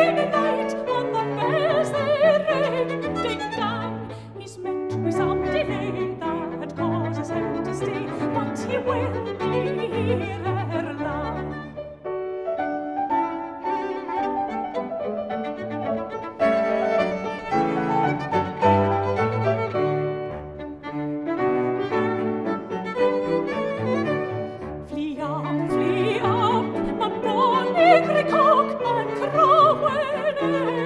shiny light on the bells they ring. Ding dong, he's met with some delay that causes him to stay, but he will be here ere long. Flee up, my bonny grey cock, and crow when